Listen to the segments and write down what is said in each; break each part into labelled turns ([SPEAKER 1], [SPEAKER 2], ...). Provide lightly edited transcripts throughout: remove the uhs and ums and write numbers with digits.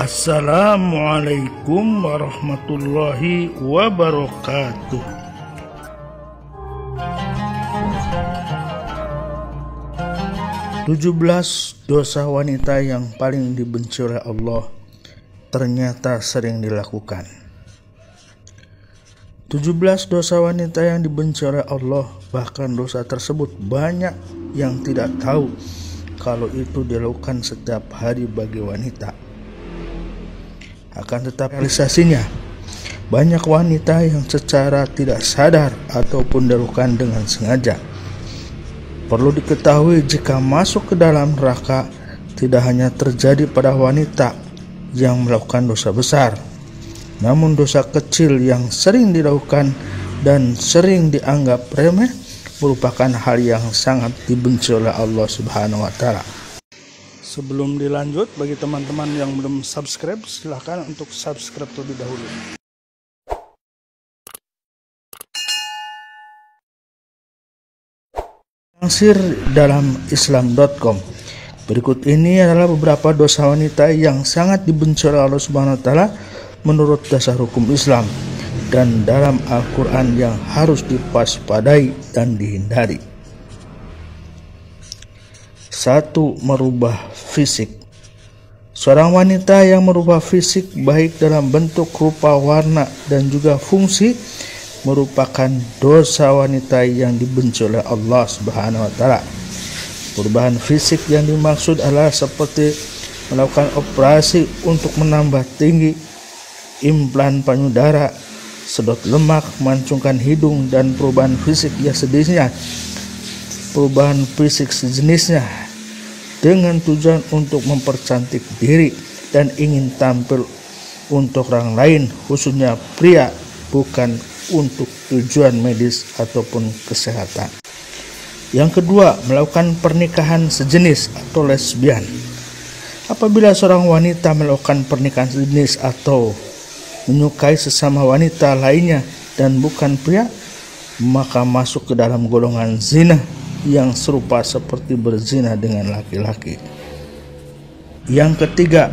[SPEAKER 1] Assalamualaikum warahmatullahi wabarakatuh. "17 dosa wanita yang paling dibenci oleh Allah ternyata sering dilakukan." 17 dosa wanita yang dibenci oleh Allah, bahkan dosa tersebut banyak yang tidak tahu kalau itu dilakukan setiap hari bagi wanita. Akan tetapi realisasinya, banyak wanita yang secara tidak sadar ataupun dilakukan dengan sengaja. Perlu diketahui, jika masuk ke dalam neraka tidak hanya terjadi pada wanita yang melakukan dosa besar, namun dosa kecil yang sering dilakukan dan sering dianggap remeh merupakan hal yang sangat dibenci oleh Allah Subhanahu wa Ta'ala. Sebelum dilanjut, bagi teman-teman yang belum subscribe, silahkan untuk subscribe terlebih dahulu. Lansir dalam Islam.com, berikut ini adalah beberapa dosa wanita yang sangat dibenci oleh Allah Subhanahu wa Ta'ala menurut dasar hukum Islam dan dalam Al-Quran yang harus diwaspadai dan dihindari. 1. Merubah fisik. Seorang wanita yang merubah fisik baik dalam bentuk, rupa, warna, dan juga fungsi merupakan dosa wanita yang dibenci oleh Allah Subhanahu wa Ta'ala. Perubahan fisik yang dimaksud adalah seperti melakukan operasi untuk menambah tinggi, implan payudara, sedot lemak, mancungkan hidung, dan perubahan fisik yang sejenisnya. Perubahan fisik sejenisnya dengan tujuan untuk mempercantik diri dan ingin tampil untuk orang lain, khususnya pria, bukan untuk tujuan medis ataupun kesehatan. Yang kedua, melakukan pernikahan sejenis atau lesbian. Apabila seorang wanita melakukan pernikahan sejenis atau menyukai sesama wanita lainnya dan bukan pria, maka masuk ke dalam golongan zina yang serupa seperti berzina dengan laki-laki. Yang ketiga,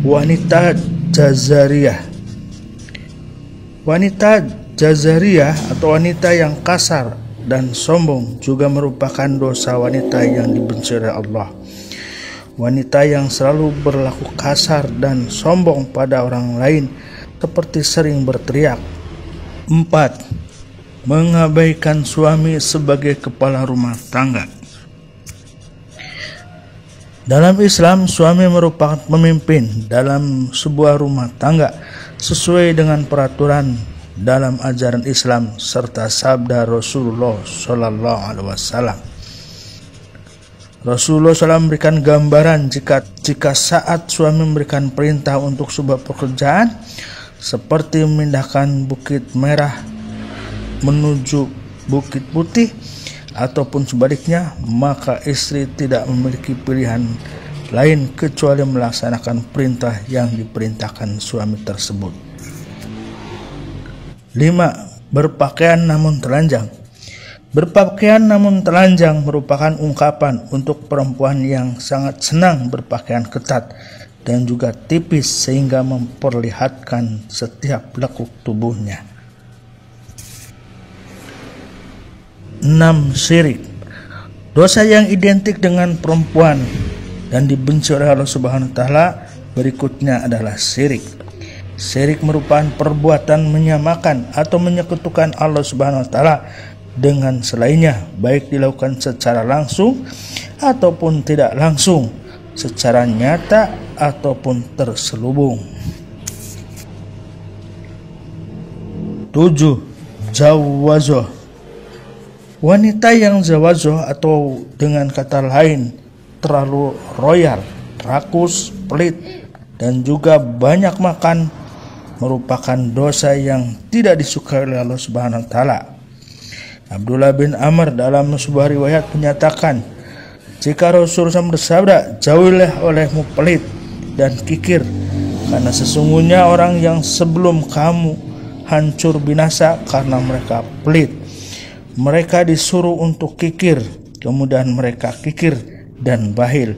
[SPEAKER 1] wanita jazariyah. Wanita jazariyah atau wanita yang kasar dan sombong juga merupakan dosa wanita yang dibenci oleh Allah. Wanita yang selalu berlaku kasar dan sombong pada orang lain, seperti sering berteriak. 4. Mengabaikan suami sebagai kepala rumah tangga. Dalam Islam, suami merupakan pemimpin dalam sebuah rumah tangga sesuai dengan peraturan dalam ajaran Islam serta sabda Rasulullah SAW. Rasulullah SAW memberikan gambaran jika saat suami memberikan perintah untuk sebuah pekerjaan seperti memindahkan Bukit Merah menuju Bukit Putih ataupun sebaliknya, maka istri tidak memiliki pilihan lain kecuali melaksanakan perintah yang diperintahkan suami tersebut. 5. Berpakaian namun telanjang. Berpakaian namun telanjang merupakan ungkapan untuk perempuan yang sangat senang berpakaian ketat dan juga tipis sehingga memperlihatkan setiap lekuk tubuhnya. 6. Syirik. Dosa yang identik dengan perempuan dan dibenci oleh Allah Subhanahu wa Ta'ala berikutnya adalah syirik. Syirik merupakan perbuatan menyamakan atau menyekutukan Allah Subhanahu wa Ta'ala dengan selainnya, baik dilakukan secara langsung ataupun tidak langsung, secara nyata ataupun terselubung. 7. Jawazoh. Wanita yang zawazoh atau dengan kata lain terlalu royal, rakus, pelit, dan juga banyak makan merupakan dosa yang tidak disukai oleh Allah Subhanahu wa Ta'ala. Abdullah bin Amr dalam sebuah riwayat menyatakan, jika Rasulullah bersabda, jauhilah olehmu pelit dan kikir, karena sesungguhnya orang yang sebelum kamu hancur binasa karena mereka pelit. Mereka disuruh untuk kikir, kemudian mereka kikir dan bahil.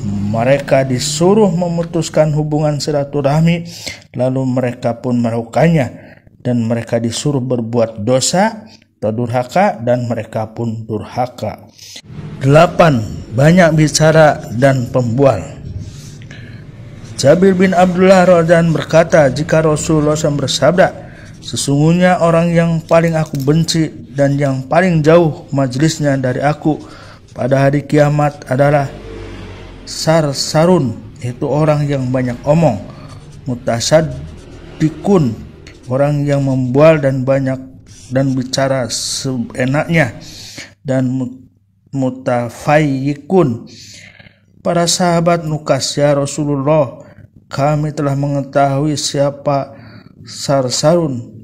[SPEAKER 1] Mereka disuruh memutuskan hubungan silaturahmi, lalu mereka pun melakukannya. Dan mereka disuruh berbuat dosa atau durhaka, dan mereka pun durhaka. 8. Banyak bicara dan pembual. Jabir bin Abdullah radhiyallahu berkata, jika Rasulullah SAW bersabda, sesungguhnya orang yang paling aku benci dan yang paling jauh majelisnya dari aku pada hari kiamat adalah sarsarun, yaitu orang yang banyak omong, mutasaddikun, orang yang membual dan banyak dan bicara seenaknya, dan mutafayyikun. Para sahabat nukas, ya Rasulullah, kami telah mengetahui siapa sarsarun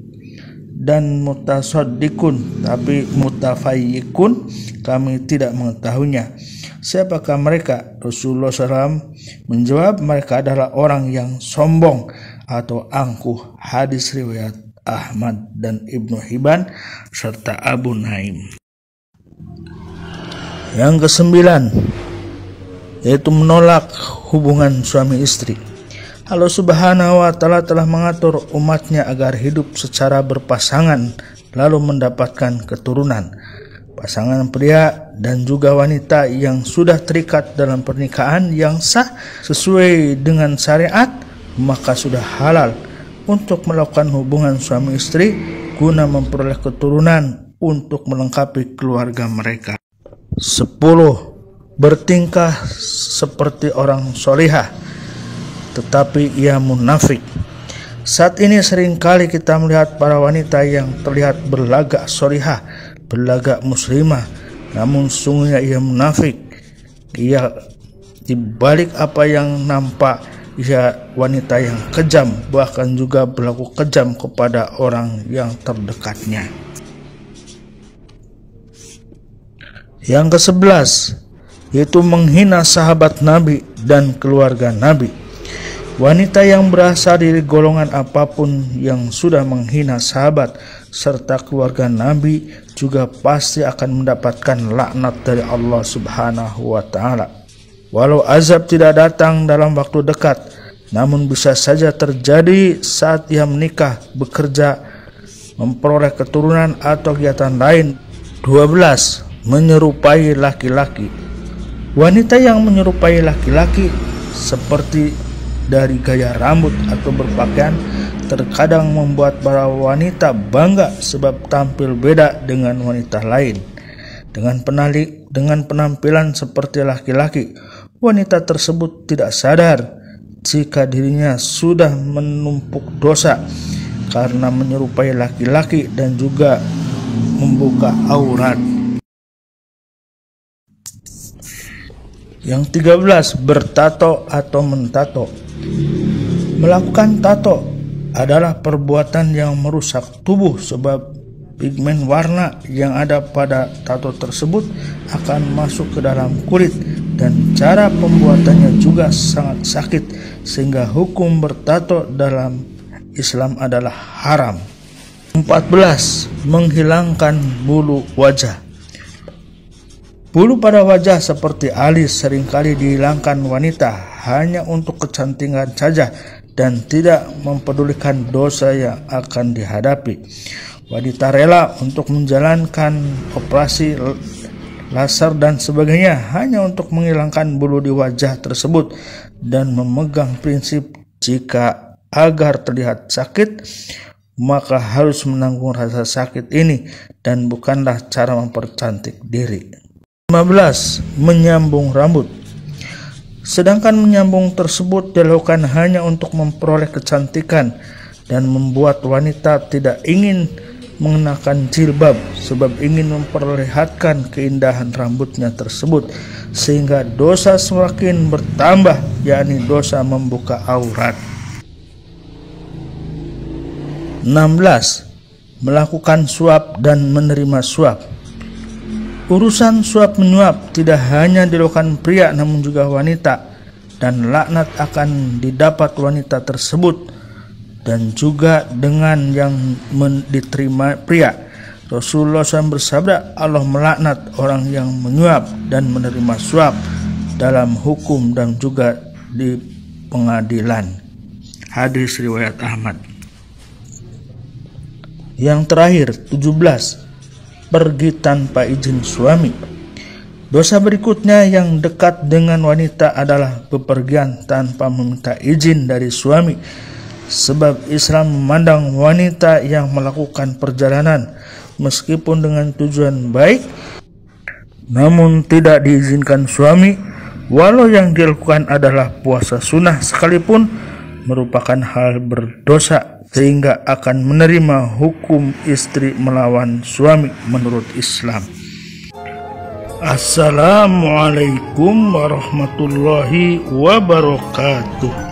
[SPEAKER 1] dan mutasaddikun, tapi mutafayyikun kami tidak mengetahuinya. Siapakah mereka? Rasulullah SAW menjawab, mereka adalah orang yang sombong atau angkuh. Hadis riwayat Ahmad dan Ibnu Hibban serta Abu Naim. Yang ke-9, yaitu menolak hubungan suami istri. Allah Subhanahu wa Ta'ala telah mengatur umatnya agar hidup secara berpasangan lalu mendapatkan keturunan. Pasangan pria dan juga wanita yang sudah terikat dalam pernikahan yang sah sesuai dengan syariat, maka sudah halal untuk melakukan hubungan suami istri guna memperoleh keturunan untuk melengkapi keluarga mereka. 10. Bertingkah seperti orang solihah tetapi ia munafik. Saat ini seringkali kita melihat para wanita yang terlihat berlagak solihah, berlagak muslimah, namun sesungguhnya ia munafik. Ia dibalik apa yang nampak, ia wanita yang kejam, bahkan juga berlaku kejam kepada orang yang terdekatnya. Yang ke-11, yaitu menghina sahabat Nabi dan keluarga Nabi. Wanita yang berasal dari golongan apapun yang sudah menghina sahabat serta keluarga Nabi juga pasti akan mendapatkan laknat dari Allah Subhanahu wa Ta'ala. Walau azab tidak datang dalam waktu dekat, namun bisa saja terjadi saat ia menikah, bekerja, memperoleh keturunan atau kegiatan lain. 12. Menyerupai laki-laki. Wanita yang menyerupai laki-laki seperti dari gaya rambut atau berpakaian terkadang membuat para wanita bangga sebab tampil beda dengan wanita lain. Dengan penampilan seperti laki-laki, wanita tersebut tidak sadar jika dirinya sudah menumpuk dosa karena menyerupai laki-laki dan juga membuka aurat. Yang 13. Bertato atau mentato. Melakukan tato adalah perbuatan yang merusak tubuh sebab pigmen warna yang ada pada tato tersebut akan masuk ke dalam kulit dan cara pembuatannya juga sangat sakit sehingga hukum bertato dalam Islam adalah haram. 14. Menghilangkan bulu wajah. Bulu pada wajah seperti alis seringkali dihilangkan wanita hanya untuk kecantikan saja dan tidak mempedulikan dosa yang akan dihadapi. Wanita rela untuk menjalankan operasi laser dan sebagainya hanya untuk menghilangkan bulu di wajah tersebut dan memegang prinsip jika agar terlihat sakit maka harus menanggung rasa sakit ini dan bukanlah cara mempercantik diri. 15. Menyambung rambut. Sedangkan menyambung tersebut dilakukan hanya untuk memperoleh kecantikan dan membuat wanita tidak ingin mengenakan jilbab sebab ingin memperlihatkan keindahan rambutnya tersebut sehingga dosa semakin bertambah, yakni dosa membuka aurat. 16. Melakukan suap dan menerima suap. Urusan suap menyuap tidak hanya dilakukan pria namun juga wanita, dan laknat akan didapat wanita tersebut dan juga dengan yang diterima pria. Rasulullah SAW bersabda, Allah melaknat orang yang menyuap dan menerima suap. dalam hukum dan juga di pengadilan. Hadis riwayat Ahmad. Yang terakhir 17, pergi tanpa izin suami. Dosa berikutnya yang dekat dengan wanita adalah bepergian tanpa meminta izin dari suami. Sebab Islam memandang wanita yang melakukan perjalanan meskipun dengan tujuan baik, namun tidak diizinkan suami, walau yang dilakukan adalah puasa sunnah sekalipun, merupakan hal berdosa sehingga akan menerima hukum istri melawan suami menurut Islam. Assalamualaikum warahmatullahi wabarakatuh.